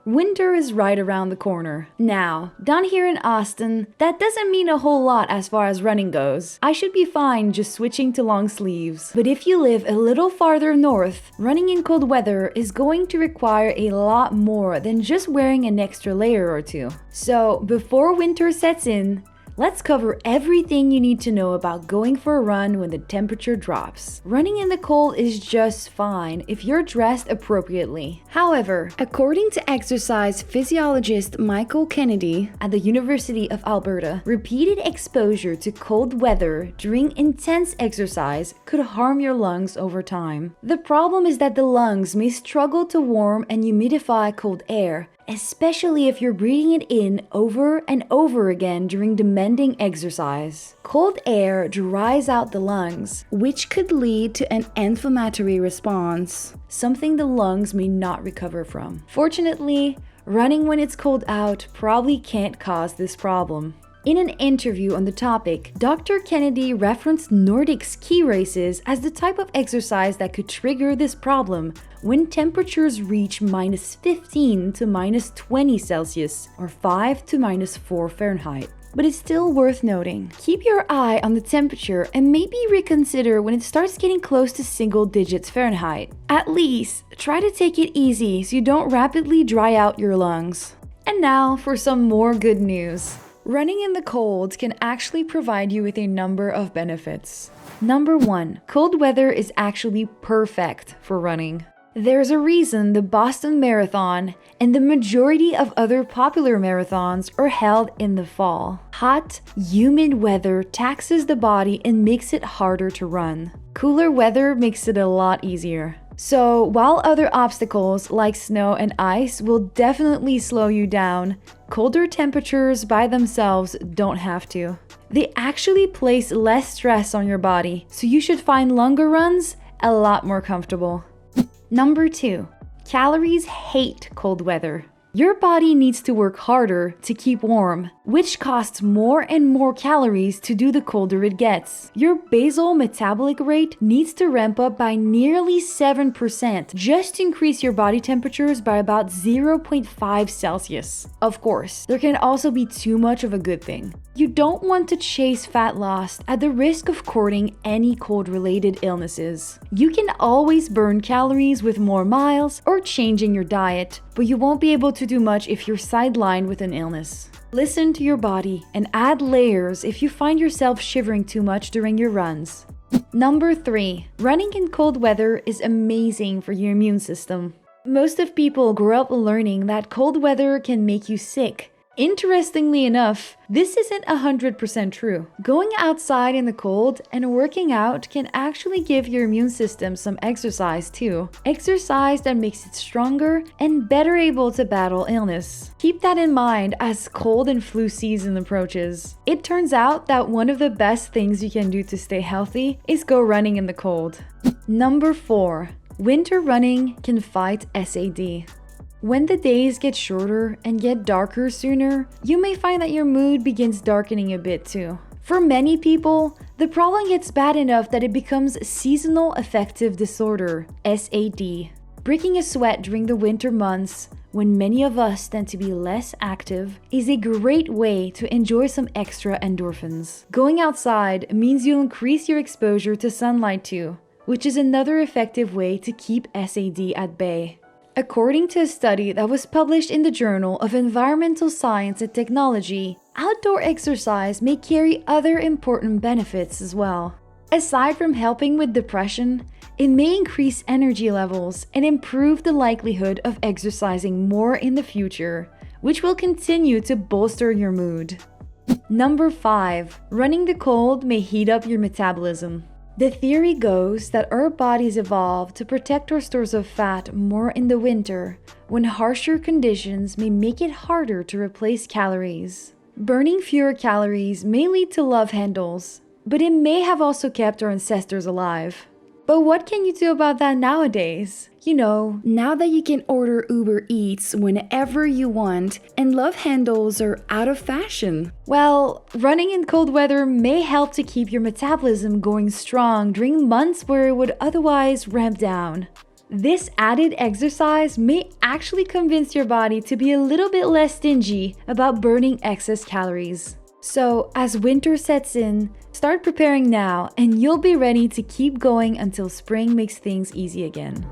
Winter is right around the corner. Now, down here in Austin, that doesn't mean a whole lot as far as running goes. I should be fine just switching to long sleeves. But if you live a little farther north, running in cold weather is going to require a lot more than just wearing an extra layer or two. So, before winter sets in, let's cover everything you need to know about going for a run when the temperature drops. Running in the cold is just fine if you're dressed appropriately. However, according to exercise physiologist Michael Kennedy at the University of Alberta, repeated exposure to cold weather during intense exercise could harm your lungs over time. The problem is that the lungs may struggle to warm and humidify cold air, especially if you're breathing it in over and over again during demanding exercise. Cold air dries out the lungs, which could lead to an inflammatory response, something the lungs may not recover from. Fortunately, running when it's cold out probably can't cause this problem. In an interview on the topic, Dr. Kennedy referenced Nordic ski races as the type of exercise that could trigger this problem when temperatures reach -15 to -20 Celsius or 5 to -4 Fahrenheit. But it's still worth noting. Keep your eye on the temperature and maybe reconsider when it starts getting close to single digits Fahrenheit. At least, try to take it easy so you don't rapidly dry out your lungs. And now for some more good news. Running in the cold can actually provide you with a number of benefits. Number 1, cold weather is actually perfect for running. There's a reason the Boston Marathon and the majority of other popular marathons are held in the fall. Hot, humid weather taxes the body and makes it harder to run. Cooler weather makes it a lot easier. So, while other obstacles like snow and ice will definitely slow you down, colder temperatures by themselves don't have to. They actually place less stress on your body, so you should find longer runs a lot more comfortable. Number 2, calories hate cold weather. Your body needs to work harder to keep warm, which costs more and more calories to do the colder it gets. Your basal metabolic rate needs to ramp up by nearly 7% just to increase your body temperatures by about 0.5 Celsius. Of course, there can also be too much of a good thing. You don't want to chase fat loss at the risk of courting any cold-related illnesses. You can always burn calories with more miles or changing your diet, but you won't be able to do much if you're sidelined with an illness. Listen to your body and add layers if you find yourself shivering too much during your runs. Number 3, running in cold weather is amazing for your immune system. Most of people grow up learning that cold weather can make you sick. Interestingly enough, this isn't 100% true. Going outside in the cold and working out can actually give your immune system some exercise too. Exercise that makes it stronger and better able to battle illness. Keep that in mind as cold and flu season approaches. It turns out that one of the best things you can do to stay healthy is go running in the cold. Number 4, winter running can fight SAD. When the days get shorter and get darker sooner, you may find that your mood begins darkening a bit too. For many people, the problem gets bad enough that it becomes seasonal affective disorder, SAD. Breaking a sweat during the winter months, when many of us tend to be less active, is a great way to enjoy some extra endorphins. Going outside means you'll increase your exposure to sunlight too, which is another effective way to keep SAD at bay. According to a study that was published in the Journal of Environmental Science and Technology, outdoor exercise may carry other important benefits as well. Aside from helping with depression, it may increase energy levels and improve the likelihood of exercising more in the future, which will continue to bolster your mood. Number 5, running the cold may heat up your metabolism. The theory goes that our bodies evolved to protect our stores of fat more in the winter, when harsher conditions may make it harder to replace calories. Burning fewer calories may lead to love handles, but it may have also kept our ancestors alive. But what can you do about that nowadays? You know, now that you can order Uber Eats whenever you want and love handles are out of fashion. Well, running in cold weather may help to keep your metabolism going strong during months where it would otherwise ramp down. This added exercise may actually convince your body to be a little bit less stingy about burning excess calories. So, as winter sets in, start preparing now and you'll be ready to keep going until spring makes things easy again.